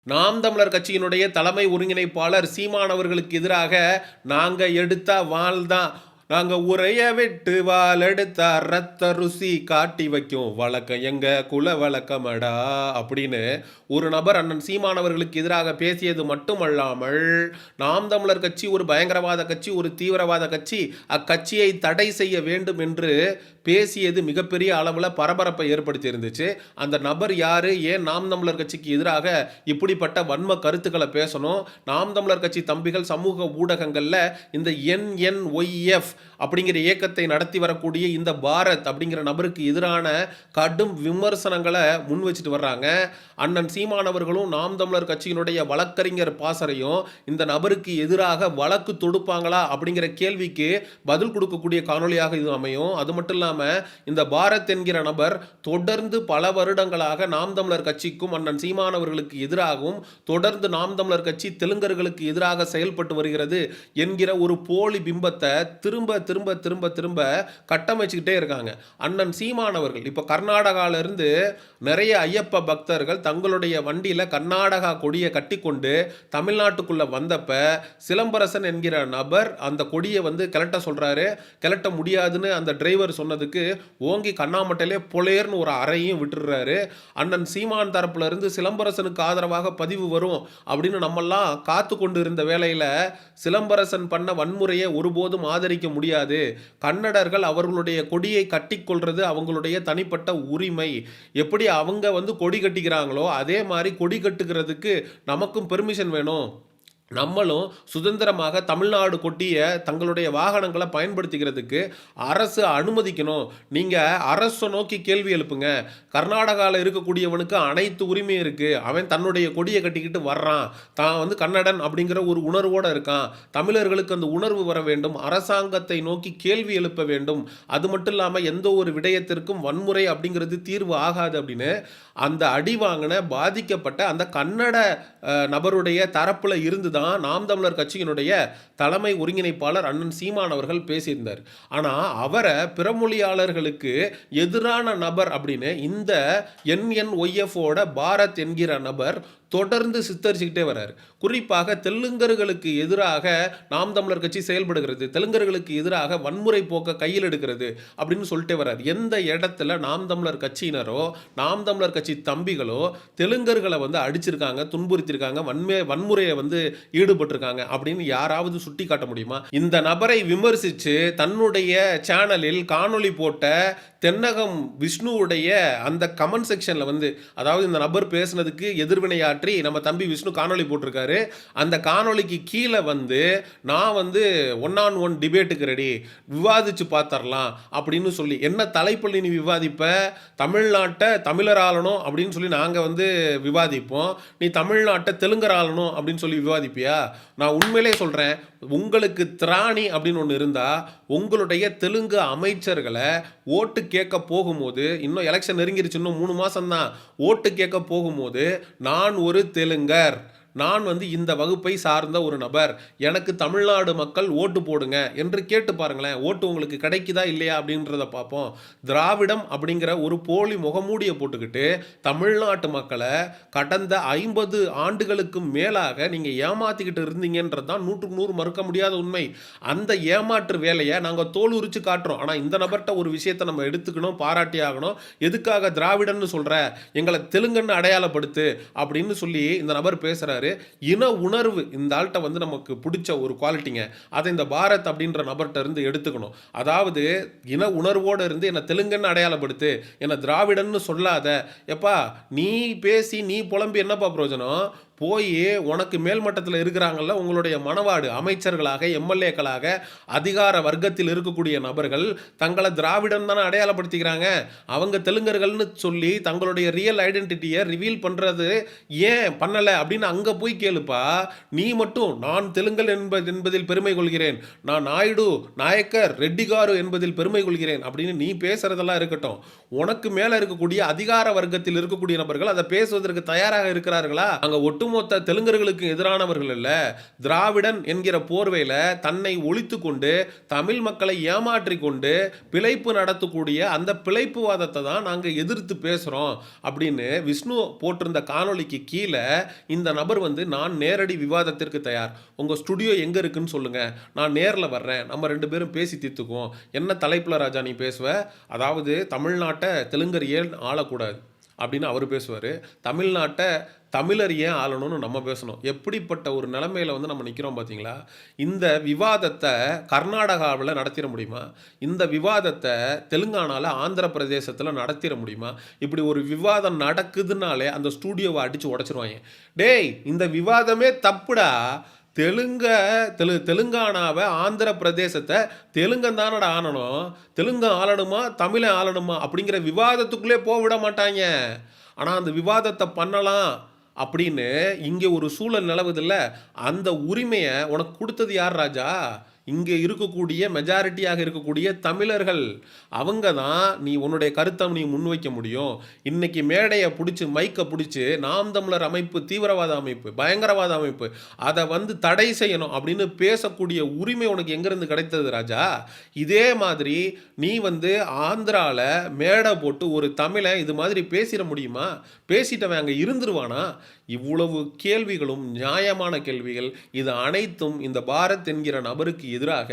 நாம் தமிழர் கட்சியினுடைய தலைமை ஒருங்கிணைப்பாளர் சீமான் அவர்களுக்கு எதிராக நாங்க எடுத்த வாள் தான், நாங்க உரைய விட்டு வாள் எடுத்தா ரத்த ருசி காட்டி வைக்கும் வழக்கம் எங்க குல வழக்கமடா அப்படின்னு ஒரு நபர் அண்ணன் சீமான் அவர்களுக்கு எதிராக பேசியது மட்டுமல்லாமல், நாம் தமிழர் கட்சி ஒரு பயங்கரவாத கட்சி, ஒரு தீவிரவாத கட்சி, அக்கட்சியை தடை செய்ய வேண்டும் என்று பேசியது மிகப்பெரிய அளவில் பரபரப்பை ஏற்படுத்தி இருந்துச்சு. அந்த நபர் யாரு, ஏன் நாம் தமிழர் கட்சிக்கு எதிராக இப்படிப்பட்ட வன்ம கருத்துக்களை பேசணும், நாம் தமிழர் கட்சி தம்பிகள் சமூக ஊடகங்கள்ல இந்த என்என்ஒய்எஃப் அப்படிங்கிற இயக்கத்தை நடத்தி வரக்கூடிய இந்த பாரத் அப்படிங்கிற நபருக்கு எதிரான கடும் விமர்சனங்களை முன் வச்சுட்டு வர்றாங்க. அண்ணன் சீமான் அவர்களும் நாம் தமிழர் கட்சியினுடைய வழக்கறிஞர் பாசறையும் இந்த நபருக்கு எதிராக வழக்கு தொடுப்பாங்களா அப்படிங்கிற கேள்விக்கு பதில் கொடுக்கக்கூடிய காணொலியாக இது அமையும். அது மட்டும் இல்லாம இந்த பாரத் என்கிற நபர் தொடர்ந்து பல வருடங்களாக நாம் தமிழர் கட்சிக்கும் அண்ணன் சீமான் அவர்களுக்கு எதிராகவும் தொடர்ந்து நாம் தமிழர் கட்சி தெலுங்கர்களுக்கு எதிராக செயல்பட்டு வருகிறது என்கிற ஒரு போலி பிம்பத்தை திரும்ப திரும்ப திரும்ப திரும்ப கட்டமைச்சுக்கிட்டே இருக்காங்க. அண்ணன் சீமான் அவர்கள் இப்ப கர்நாடகால இருந்து நிறைய ஐயப்ப பக்தர்கள் தங்களுடைய வண்டியில கர்நாடகா கொடியை கட்டி கொண்டு தமிழ்நாட்டுக்குள்ள வந்தப்ப சிலம்பரசன் என்கிற நபர் அந்த கொடியை கிளட்ட சொல்றாரு. கிளட்ட முடியாதுன்னு அந்த டிரைவர் சொன்னதுக்கு ஓங்கி கண்ணாமட்டையிலே பொலேர்னு ஒரு அறையும் விட்டுறாரு. அண்ணன் சீமான் தரப்புல இருந்து சிலம்பரசனுக்கு ஆதரவாக பதிவு வரும் அப்படின்னு நம்மெல்லாம் காத்து கொண்டு இருந்த வேளையில சிலம்பரசன் பண்ண வன்முறையை ஒருபோதும் ஆதரிக்க முடியாது. கன்னடர்கள் அவர்களுடைய கொடியை கட்டிக்கொள்றது அவங்களுடைய தனிப்பட்ட உரிமை. எப்படி அவங்க கொடி கட்டிக்கிறாங்களோ அதே மாதிரி கொடி கட்டுகிறதுக்கு நமக்கும் பெர்மிஷன் வேணும். நம்மளும் சுதந்திரமாக தமிழ்நாடு கொட்டிய தங்களுடைய வாகனங்களை பயன்படுத்திக்கிறதுக்கு அரசு அனுமதிக்கணும். நீங்கள் அரசை நோக்கி கேள்வி எழுப்புங்க. கர்நாடகாவில் இருக்கக்கூடியவனுக்கு அனைத்து உரிமையும் இருக்குது. அவன் தன்னுடைய கொடியை கட்டிக்கிட்டு வர்றான். தான் கன்னடன் அப்படிங்கிற ஒரு உணர்வோடு இருக்கான். தமிழர்களுக்கு அந்த உணர்வு வர வேண்டும். அரசாங்கத்தை நோக்கி கேள்வி எழுப்ப வேண்டும். அது மட்டும் இல்லாமல் எந்த ஒரு விடயத்திற்கும் வன்முறை அப்படிங்கிறது தீர்வு ஆகாது அப்படின்னு அந்த அடி வாங்கின பாதிக்கப்பட்ட அந்த கன்னட நபருடைய தரப்பில் இருந்து நாம் தமிழர் கட்சியினுடைய தலைமை ஒருங்கிணைப்பாளர் அண்ணன் சீமான் அவர்கள் பேசியிருந்தார். ஆனால் அவரை பிறமொழியாளர்களுக்கு எதிரான நபர் அப்படின்னு இந்த என்என்ஒய்எஃபோட பாரத் என்கிற நபர் தொடர்ந்து சித்தரிச்சுக்கிட்டே வர்றாரு. குறிப்பாக தெலுங்கர்களுக்கு எதிராக நாம் தமிழர் கட்சி செயல்படுகிறது, தெலுங்கர்களுக்கு எதிராக வன்முறை போக்க கையில் எடுக்கிறது அப்படின்னு சொல்லிட்டே வர்றாரு. எந்த இடத்துல நாம் தமிழர் கட்சியினரோ நாம் தமிழர் கட்சி தம்பிகளோ தெலுங்கர்களை அடிச்சிருக்காங்க, துன்புறுத்திருக்காங்க, வன்முறையை ஈடுபட்டிருக்காங்க அப்படின்னு யாராவது சுட்டி காட்ட முடியுமா? இந்த நபரை விமர்சித்து தன்னுடைய சேனலில் காணொளி போட்ட தென்னகம் விஷ்ணுவுடைய அந்த கமெண்ட் செக்ஷன்ல அதாவது இந்த நபர் பேசினதுக்கு எதிர்வினையாற்றி நம்ம தம்பி விஷ்ணு காணொளி போட்டிருக்காரு. அந்த காணொளிக்கு கீழே நான் ஒன் ஆன் ஒன் டிபேட்டுக்கு ரெடி, விவாதிச்சு பார்த்தரலாம் அப்படின்னு சொல்லி, என்ன தலைப்பில் நீ விவாதிப்ப? தமிழ்நாட்டை தமிழர் ஆளணும் அப்படின்னு சொல்லி நாங்கள் விவாதிப்போம், நீ தமிழ்நாட்டை தெலுங்கர் ஆளணும் அப்படின்னு சொல்லி விவாதிப்பியா? நான் உண்மையிலே சொல்கிறேன், உங்களுக்கு திராணி அப்படின்னு ஒன்று இருந்தால் உங்களுடைய தெலுங்கு அமைச்சர்களை ஓட்டு கேட்க போகும்போது, இன்னும் எலெக்ஷன் நெருங்கிருச்சு, இன்னும் 3 மாதம் தான், ஓட்டு கேட்க போகும்போது நான் ஒரு தெலுங்கர், நான் இந்த வகுப்பை சார்ந்த ஒரு நபர், எனக்கு தமிழ்நாடு மக்கள் ஓட்டு போடுங்க என்று கேட்டு பாருங்களேன். ஓட்டு உங்களுக்கு கிடைக்குதா இல்லையா அப்படின்றத பார்ப்போம். திராவிடம் அப்படிங்கிற ஒரு போலி முகமூடியை போட்டுக்கிட்டு தமிழ்நாட்டு மக்களை கடந்த 50 ஆண்டுகளுக்கு மேலாக நீங்கள் ஏமாத்திக்கிட்டு இருந்தீங்கன்றது தான் 100க்கு 100 மறுக்க முடியாத உண்மை. அந்த ஏமாற்று வேலையை நாங்கள் தோல் உரிச்சு காட்டுறோம். ஆனால் இந்த நபர்கிட்ட ஒரு விஷயத்தை நம்ம எடுத்துக்கணும், பாராட்டி ஆகணும். எதுக்காக திராவிடன்னு சொல்கிற, எங்களை தெலுங்குன்னு அடையாளப்படுத்து அப்படின்னு சொல்லி இந்த நபர் பேசுகிறார். இன உணர்வு இந்த ஆள்கிட்ட நமக்கு பிடிச்ச ஒரு குவாலிட்டிங்க. அதை இந்த பாரத் அப்படின்ற நபர்கிட்ட இருந்து எடுத்துக்கணும். அதாவது இன உணர்வோடு இருந்து என்னை தெலுங்குன்னு அடையாளப்படுத்து, என்னை திராவிடன்னு சொல்லாத. எப்பா நீ பேசி நீ புலம்பி என்னப்பா பிரயோஜனம்? போய் உனக்கு மேல்மட்டத்தில் இருக்கிறாங்கல்ல உங்களுடைய மனவாடு அமைச்சர்களாக, எம்எல்ஏக்களாக, அதிகார வர்க்கத்தில் இருக்கக்கூடிய நபர்கள் தங்களை திராவிடம் தானே அடையாளப்படுத்திக்கிறாங்க. அவங்க தெலுங்கர்கள்னு சொல்லி தங்களுடைய ரியல் ஐடென்டிட்டியை ரிவீல் பண்ணுறது ஏன் பண்ணலை அப்படின்னு அங்கே போய் கேளுப்பா. நீ மட்டும் நான் தெலுங்கல் என்பதில் பெருமை கொள்கிறேன், நான் நாயுடு, நாயக்கர், ரெட்டிகாரு என்பதில் பெருமை கொள்கிறேன் அப்படின்னு நீ பேசுறதெல்லாம் இருக்கட்டும். உனக்கு மேலே இருக்கக்கூடிய அதிகார வர்க்கத்தில் இருக்கக்கூடிய நபர்கள் அதை பேசுவதற்கு தயாராக இருக்கிறார்களா? அங்கே ஒட்டு ஒட்டுமொத்த தெலுங்கர்களுக்கு எதிரானவர்கள் அல்ல. திராவிடன் என்கிற போர்வையில தன்னை ஒளித்து கொண்டு தமிழ் மக்களை ஏமாற்றி கொண்டு பிழைப்பு நடத்தக்கூடிய அந்த பிழைப்புவாதத்தை தான் நாங்கள் எதிர்த்து பேசுகிறோம் அப்படின்னு விஷ்ணு போட்டிருந்த காணொளிக்கு கீழே இந்த நபர் வந்து, நான் நேரடி விவாதத்திற்கு தயார், உங்கள் ஸ்டுடியோ எங்கே இருக்குன்னு சொல்லுங்கள், நான் நேரில் வர்றேன், நம்ம 2 பேரும் பேசி தீர்த்துக்குவோம், என்ன தலைப்பில் ராஜா நீ பேசுவ, அதாவது தமிழ்நாட்டை தெலுங்கர் ஏன் ஆளக்கூடாது அப்படின்னு அவர் பேசுவார், தமிழ்நாட்டை தமிழர் ஏன் ஆளணும்னு நம்ம பேசணும். எப்படிப்பட்ட ஒரு நிலைமையில் வந்து நம்ம நிற்கிறோம் பார்த்தீங்களா? இந்த விவாதத்தை கர்நாடகாவில் நடத்திட முடியுமா? இந்த விவாதத்தை தெலுங்கானாவில் ஆந்திர பிரதேசத்தில் நடத்திட முடியுமா? இப்படி ஒரு விவாதம் நடக்குதுனாலே அந்த ஸ்டூடியோவை அடித்து உடச்சிருவாங்க. டேய், இந்த விவாதமே தப்புடா, தெலுங்கானாவை ஆந்திர பிரதேசத்தை தெலுங்கன் தானடா ஆளணும், தெலுங்கு ஆளணுமா தமிழை ஆளணுமா அப்படிங்கிற விவாதத்துக்குள்ளே போக விட மாட்டாங்க. ஆனால் அந்த விவாதத்தை பண்ணலாம் அப்படின்னு இங்கே ஒரு சூழல் நிலவுதில்ல. அந்த உரிமையை உனக்கு கொடுத்தது யார் ராஜா? இங்கே இருக்கக்கூடிய மெஜாரிட்டியாக இருக்கக்கூடிய தமிழர்கள். அவங்க தான் நீ உன்னுடைய கருத்தை நீ முன்வைக்க முடியும். இன்னைக்கு மேடையை பிடிச்சி மைக்கை பிடிச்சி நாம் தமிழர் அமைப்பு தீவிரவாத அமைப்பு பயங்கரவாத அமைப்பு அதை வந்து தடை செய்யணும் அப்படின்னு பேசக்கூடிய உரிமை உனக்கு எங்கேருந்து கிடைத்தது ராஜா? இதே மாதிரி நீ வந்து ஆந்திராவில் மேடை போட்டு ஒரு தமிழை இது மாதிரி பேசிட முடியுமா? பேசிட்டவன் அங்கே இருந்துருவானா? இவ்வளவு கேள்விகளும் நியாயமான கேள்விகள். இது அனைத்தும் இந்த பாரத் என்கிற நபருக்கு எதிராக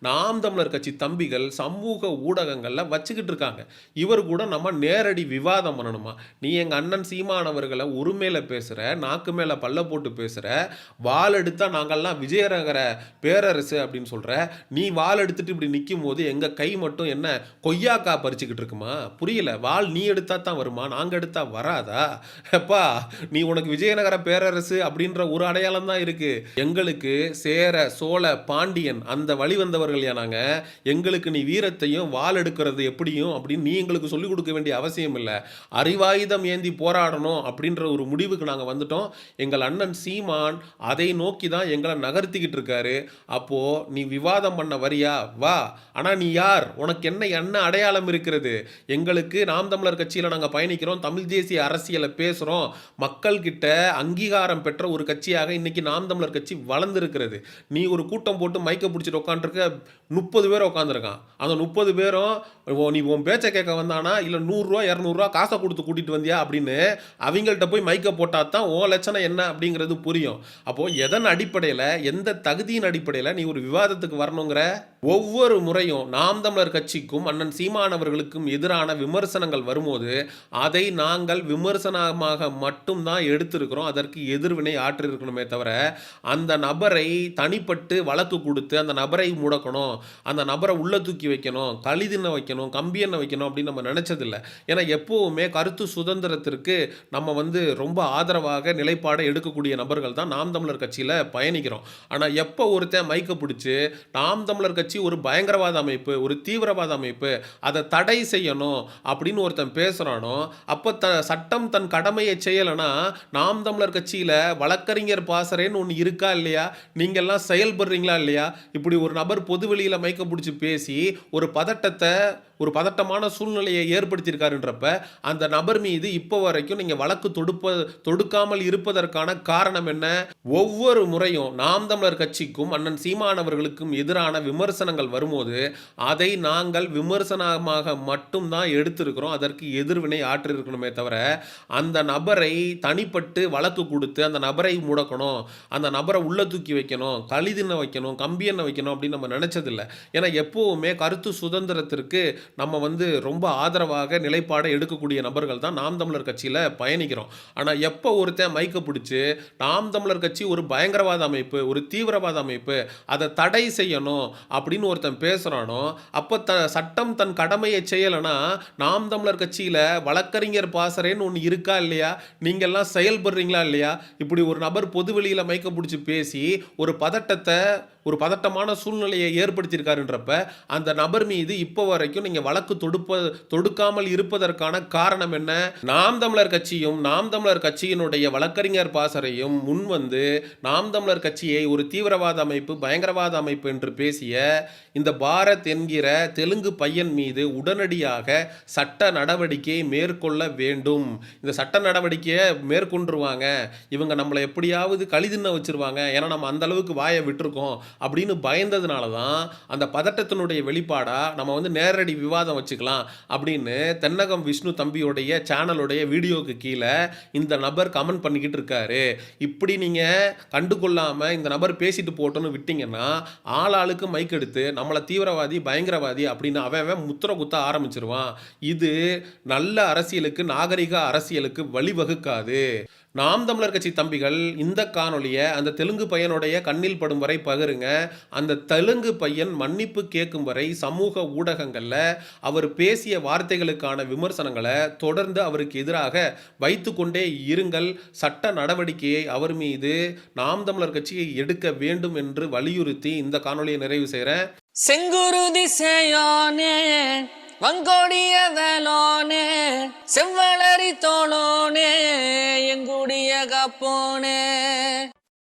நாம் தமிழர் கட்சி தம்பிகள் சமூக ஊடகங்களில் வச்சுக்கிட்டு இருக்காங்க. இவர் கூட நம்ம நேரடி விவாதம் பண்ணணுமா? நீ எங்கள் அண்ணன் சீமானவர்களை உரிமையில பேசுகிற, நாக்கு மேலே பல்ல போட்டு பேசுகிற, வாள் எடுத்தா நாங்கள்லாம் விஜயநகர பேரரசு அப்படின்னு சொல்கிற, நீ வாள் எடுத்துட்டு இப்படி நிற்கும் போது எங்கள் கை மட்டும் என்ன கொய்யாக்கா பறிச்சுக்கிட்டு இருக்குமா? புரியல. வாள் நீ எடுத்தா தான் வருமா, நாங்கள் எடுத்தா வராதா? அப்பா, நீ உனக்கு விஜயநகர பேரரசு அப்படின்ற ஒரு அடையாளம் தான் இருக்கு. எங்களுக்கு சேர சோழ பாண்டியன் அந்த வழி வந்தவர்கள் நாங்க. எங்களுக்கு நீ வீரத்தையும் வாள் எடுக்கிறது எப்படியும் அப்படின்னு நீ எங்களுக்கு சொல்லிக் கொடுக்க வேண்டிய அவசியம் இல்லை. அறிவாயுதம் ஏந்தி போராடணும் அப்படின்ற ஒரு முடிவுக்கு நாங்கள் வந்துட்டோம். எங்கள் அண்ணன் சீமான் அதை நோக்கி தான் எங்களை நகர்த்திக்கிட்டு இருக்காரு. அப்போ நீ விவாதம் பண்ண வரியா? வா. ஆனால் நீ யார்? உனக்கு என்ன அடையாளம் இருக்கிறது? எங்களுக்கு நாம் தமிழர் கட்சியில் நாங்கள் பயணிக்கிறோம், தமிழ் தேசிய அரசியலை பேசுகிறோம், மக்கள் கிட்ட அங்கீகாரம் பெற்ற ஒரு கட்சியாக இன்னைக்கு நாம் தமிழர் கட்சி வளர்ந்துருக்கிறது. நீ ஒரு கூட்டம் போட்டு மைக்க பிடிச்சிட்டு உட்காந்துருக்க, 30 பேர் உட்காந்துருக்கான். அந்த 30 பேரும் நீ உன் பேச்சை கேட்க வந்தானா இல்லை 100 ரூபா 200 ரூபா காசை கொடுத்து கூட்டிட்டு வந்தியா அப்படின்னு அவங்கள்ட்ட போய் மைக்க போட்டா தான் உன் லட்சணம் என்ன அப்படிங்கிறது புரியும். அப்போ எதன் அடிப்படையில், எந்த தகுதியின் அடிப்படையில் நீ ஒரு விவாதத்துக்கு வரணுங்கிற? ஒவ்வொரு முறையும் நாம் தமிழர் கட்சிக்கும் அண்ணன் சீமானவர்களுக்கும் எதிரான விமர்சனங்கள் வரும்போது அதை நாங்கள் விமர்சனமாக மட்டும்தான் எடுத்திருக்கிறோம். அதற்கு எதிர்வினை ஆற்றிருக்கணுமே தவிர அந்த நபரை தனிப்பட்டு வழக்கு கொடுத்து அந்த நபரை முடக்கணும், அந்த நபரை உள்ள தூக்கி வைக்கணும், கழிதின வைக்கணும், கம்பி எண்ணெய் வைக்கணும் அப்படின்னு நம்ம நினைச்சதில்லை. ஏன்னா எப்பவுமே கருத்து சுதந்திரத்திற்கு நம்ம வந்து ரொம்ப ஆதரவாக நிலைப்பாடை எடுக்கக்கூடிய நபர்கள் தான் நாம் தமிழர் கட்சியில் பயணிக்கிறோம். ஆனால் எப்போ ஒருத்தன் மைக்க பிடிச்சி நாம் தமிழர் கட்சி ஒரு பயங்கரவாத அமைப்பு, ஒரு தீவிரவாத அமைப்பு, அதை தடை செய்யணும் அப்படின்னு ஒருத்தன் பேசுறானோ, அப்போ சட்டம் தன் கடமையை செய்யலைன்னா நாம் தமிழர் கட்சியில் வழக்கறிஞர் பாசறைன்னு ஒன்று இருக்கா இல்லையா? நீங்கள்லாம் செயல்படுறீங்களா இல்லையா? இப்படி ஒரு நபர் பொதுவெளியில் மைக்க பிடிச்சி பேசி ஒரு பதட்டமான சூழ்நிலையை ஏற்படுத்தியிருக்காருன்றப்ப அந்த நபர் மீது இப்போ வரைக்கும் நீங்கள் வழக்கு தொடுக்காமல் இருப்பதற்கான காரணம் என்ன? ஒவ்வொரு முறையும் நாம் தமிழர் கட்சிக்கும் அண்ணன் சீமானவர்களுக்கும் எதிரான விமர்சனங்கள் வரும்போது அதை நாங்கள் விமர்சனமாக மட்டும்தான் எடுத்திருக்கிறோம். அதற்கு எதிர்வினை ஆற்றிருக்கணுமே தவிர அந்த நபரை தனிப்பட்டு வழக்கு கொடுத்து அந்த நபரை முடக்கணும், அந்த நபரை உள்ள தூக்கி வைக்கணும், கழிதின வைக்கணும், கம்பி எண்ணெய் வைக்கணும் அப்படின்னு நம்ம நினைச்சதில்லை. ஏன்னா எப்பவுமே கருத்து சுதந்திரத்திற்கு நம்ம வந்து ரொம்ப ஆதரவாக நிலைப்பாடை எடுக்கக்கூடிய நபர்கள் தான் நாம் தமிழர் கட்சியில் பயணிக்கிறோம். ஆனால் எப்போ ஒருத்தன் மைக்க பிடிச்சி நாம் தமிழர் கட்சி ஒரு பயங்கரவாத அமைப்பு, ஒரு தீவிரவாத அமைப்பு, அதை தடை செய்யணும் அப்படின்னு ஒருத்தன் பேசுகிறானோ, அப்போ சட்டம் தன் கடமையை செய்யலைன்னா நாம் தமிழர் கட்சியில் வழக்கறிஞர் பாசறைன்னு ஒன்று இருக்கா இல்லையா? நீங்கள்லாம் செயல்படுறீங்களா இல்லையா? இப்படி ஒரு நபர் பொதுவெளியில் மைக்க பிடிச்சி பேசி ஒரு பதட்டமான சூழ்நிலையை ஏற்படுத்தியிருக்காருன்றப்ப அந்த நபர் மீது இப்போ வரைக்கும் நீங்கள் வழக்கு தொடுக்காமல் இருப்பதற்கான காரணம் என்ன? நாம் தமிழர் கட்சியும் நாம் தமிழர் கட்சியினுடைய வழக்கறிஞர் பாசறையும் முன் வந்து நாம் தமிழர் கட்சியை ஒரு தீவிரவாத அமைப்பு, பயங்கரவாத அமைப்பு என்று பேசிய இந்த பாரத் என்கிற தெலுங்கு பையன் மீது உடனடியாக சட்ட நடவடிக்கையை மேற்கொள்ள வேண்டும். இந்த சட்ட நடவடிக்கையை மேற்கொண்டு போட்டுருவாங்க, இவங்க நம்மள எப்படியாவது கழிதின்ன வச்சுருவாங்க, ஏன்னா நம்ம அந்த அளவுக்கு வாயை விட்டுருக்கோம் அப்படின்னு பயந்ததுனால தான் அந்த பதட்டத்தினுடைய வெளிப்பாடா நம்ம வந்து நேரடி விவாதம் வச்சுக்கலாம் அப்படின்னு தென்னகம் விஷ்ணு தம்பியோடைய சேனலுடைய வீடியோக்கு கீழே இந்த நபர் கமெண்ட் பண்ணிக்கிட்டு இருக்காரு. இப்படி நீங்கள் கண்டுகொள்ளாமல் இந்த நபர் பேசிட்டு போட்டோன்னு விட்டீங்கன்னா ஆளாளுக்கு மைக் எடுத்து நம்மளை தீவிரவாதி பயங்கரவாதி அப்படின்னு அவன் முத்திர குத்த ஆரம்பிச்சிருவான். இது நல்ல அரசியலுக்கு நாகரிக அரசியலுக்கு வழிவகுக்காது. நாம் தமிழர் கட்சி தம்பிகள் இந்த காணொளியை அந்த தெலுங்கு பையனுடைய கண்ணில் படும் வரை பகிருங்க. அந்த தெலுங்கு பையன் மன்னிப்பு கேட்கும் வரை சமூக ஊடகங்களில் அவர் பேசிய வார்த்தைகளுக்கான விமர்சனங்களை தொடர்ந்து அவருக்கு எதிராக வைத்து கொண்டே இருங்கள். சட்ட நடவடிக்கையை அவர் மீது நாம் தமிழர் கட்சியை எடுக்க வேண்டும் என்று வலியுறுத்தி இந்த காணொளியை நிறைவு செய்கிறேன். செங்குருதி சேயோனே வங்கோடிய வேலோனே செவ்வளரி தோளோனே எங்குடிய காப்போனே.